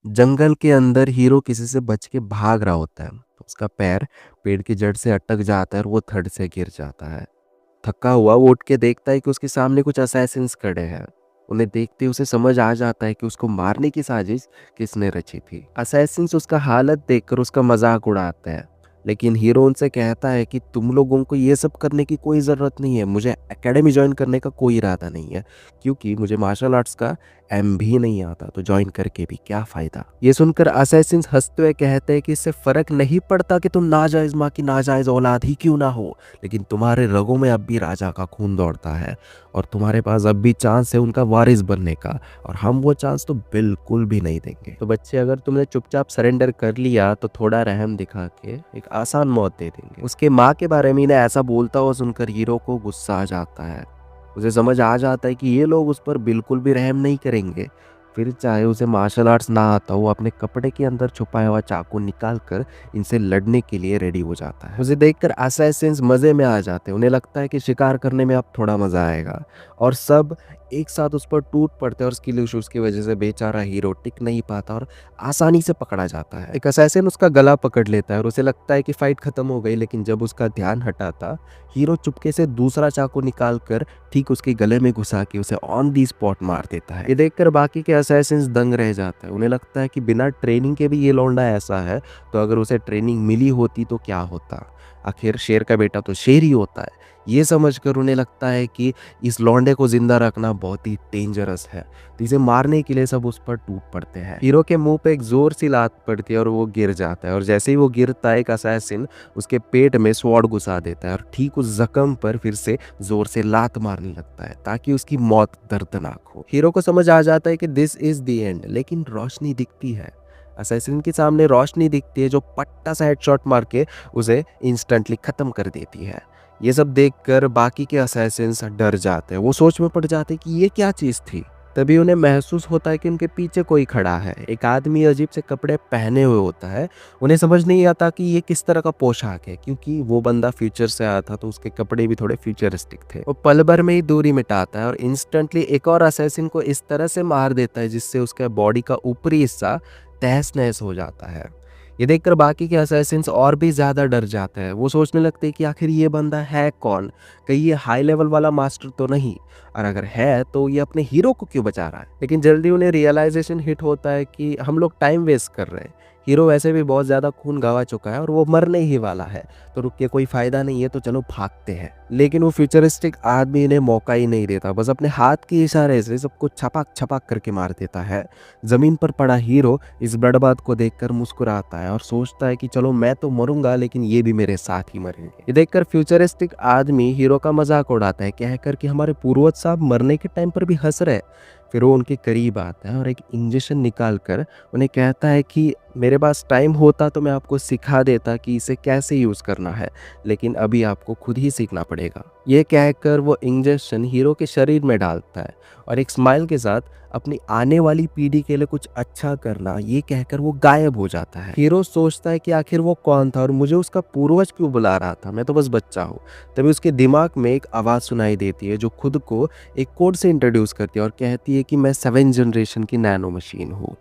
जंगल के अंदर हीरो किसी से बच के भाग रहा होता है तो उसका पैर पेड़ की जड़ से अटक जाता है और वो थड़ से गिर जाता है। थका हुआ वो उठ के देखता है कि उसके सामने कुछ असैसिन्स खड़े हैं। उन्हें देखते ही उसे समझ आ जाता है कि उसको मारने की साजिश किसने रची थी। असैसिन्स उसका हालत देखकर उसका मजाक उड़ाते हैं, लेकिन हीरो उनसे कहता है कि तुम लोगों को ये सब करने की कोई ज़रूरत नहीं है। मुझे एकेडमी ज्वाइन करने का कोई इरादा नहीं है, क्योंकि मुझे मार्शल आर्ट्स का एम भी नहीं आता, तो ज्वाइन करके भी क्या फ़ायदा। ये सुनकर असैसिन्स हंसते हुए कहते हैं कि इससे फ़र्क नहीं पड़ता कि तुम नाजायज़ माँ की नाजायज़ औलाद ही क्यों ना हो, लेकिन तुम्हारे रगों में अब भी राजा का खून दौड़ता है और तुम्हारे पास अब भी चांस है उनका वारिस बनने का, और हम वो चांस तो बिल्कुल भी नहीं देंगे। तो बच्चे, अगर तुमने चुपचाप सरेंडर कर लिया तो थोड़ा रहम दिखा के एक आसान मौत दे देंगे। उसके माँ के बारे में इन्हें ऐसा बोलता हुआ सुनकर हीरो को गुस्सा आ जाता है। उसे समझ आ जाता है कि ये लोग उस पर बिल्कुल भी रहम नहीं करेंगे। फिर चाहे उसे मार्शल आर्ट्स ना आता हो, अपने कपड़े के अंदर छुपाया हुआ चाकू निकाल कर इनसे लड़ने के लिए रेडी हो जाता है। उसे देखकर असैसिन्स मजे में आ जाते हैं। उन्हें लगता है कि शिकार करने में अब थोड़ा मजा आएगा, और सब एक साथ उस पर टूट पड़ते हैं और स्किल इश्यूज की वजह से बेचारा हीरो टिक नहीं पाता और आसानी से पकड़ा जाता है। एक असैसिन उसका गला पकड़ लेता है और उसे लगता है कि फाइट खत्म हो गई, लेकिन जब उसका ध्यान हटाता, हीरो चुपके से दूसरा चाकू निकाल कर ठीक उसके गले में घुसा के उसे ऑन दी स्पॉट मार देता है। ये देखकर बाकी के असैसिन्स दंग रह जाते हैं। उन्हें लगता है कि बिना ट्रेनिंग के भी ये लौंडा ऐसा है, तो अगर उसे ट्रेनिंग मिली होती तो क्या होता। आखिर शेर का बेटा तो शेर ही होता है। ये समझकर उन्हें लगता है कि इस लौंडे को जिंदा रखना बहुत ही डेंजरस है, तो इसे मारने के लिए सब उस पर टूट पड़ते हैं। हीरो के मुंह पे एक जोर सी लात पड़ती है और वो गिर जाता है, और जैसे ही वो गिरता है एक असैसिन उसके पेट में स्वॉर्ड घुसा देता है और ठीक उस जख्म पर फिर से जोर से लात मारने लगता है ताकि उसकी मौत दर्दनाक हो। हीरो को समझ आ जाता है कि दिस इज द एंड, लेकिन रोशनी दिखती है। असैसिन के सामने रोशनी दिखती है जो पट्टा सा हेडशॉट मार के उसे इंस्टेंटली खत्म कर देती है। ये सब देखकर बाकी के असैसिन्स डर जाते हैं। वो सोच में पड़ जाते हैं कि ये क्या चीज़ थी। तभी उन्हें महसूस होता है कि उनके पीछे कोई खड़ा है। एक आदमी अजीब से कपड़े पहने हुए होता है। उन्हें समझ नहीं आता कि ये किस तरह का पोशाक है, क्योंकि वो बंदा फ्यूचर से आया था तो उसके कपड़े भी थोड़े फ्यूचरिस्टिक थे। वो पल भर में ही दूरी मिटाता है और इंस्टेंटली एक और असैसिन को इस तरह से मार देता है जिससे उसके बॉडी का ऊपरी हिस्सा तहस नहस हो जाता है। ये देखकर बाकी के असैसिन्स और भी ज़्यादा डर जाते हैं। वो सोचने लगते हैं कि आखिर ये बंदा है कौन, कहीं ये हाई लेवल वाला मास्टर तो नहीं, और अगर है तो ये अपने हीरो को क्यों बचा रहा है। लेकिन जल्दी उन्हें रियलाइजेशन हिट होता है कि हम लोग टाइम वेस्ट कर रहे हैं। हीरो वैसे भी बहुत ज़्यादा खून गंवा चुका है और वो मरने ही वाला है, तो रुक के कोई फ़ायदा नहीं है, तो चलो भागते हैं। लेकिन वो फ्यूचरिस्टिक आदमी इन्हें मौका ही नहीं देता, बस अपने हाथ के इशारे से सबको छपाक छपाक करके मार देता है। ज़मीन पर पड़ा हीरो इस ब्लडबाथ को देखकर मुस्कुराता है और सोचता है कि चलो मैं तो मरूंगा, लेकिन ये भी मेरे साथ ही मरेंगे। ये देखकर फ्यूचरिस्टिक आदमी हीरो का मजाक उड़ाता है, कहकर कि हमारे पूर्वज साहब मरने के टाइम पर भी हंस रहे। फिर वो उनके करीब आता है और एक इंजेक्शन निकाल कर उन्हें कहता है कि मेरे पास टाइम होता तो मैं आपको सिखा देता कि इसे कैसे यूज़ करना है, लेकिन अभी आपको खुद ही सीखना पड़ेगा। ये कहकर वो इंजेक्शन हीरो के शरीर में डालता है और एक स्माइल के साथ अपनी आने वाली पीढ़ी के लिए कुछ अच्छा करना, ये कहकर वो गायब हो जाता है। हीरो सोचता है कि आखिर वो कौन था और मुझे उसका पूर्वज क्यों बुला रहा था, मैं तो बस बच्चा हूँ। तभी उसके दिमाग में एक आवाज़ सुनाई देती है जो खुद को एक कोड से इंट्रोड्यूस करती है और कहती है कि मैं 7th जनरेशन की नैनो मशीन हूँ।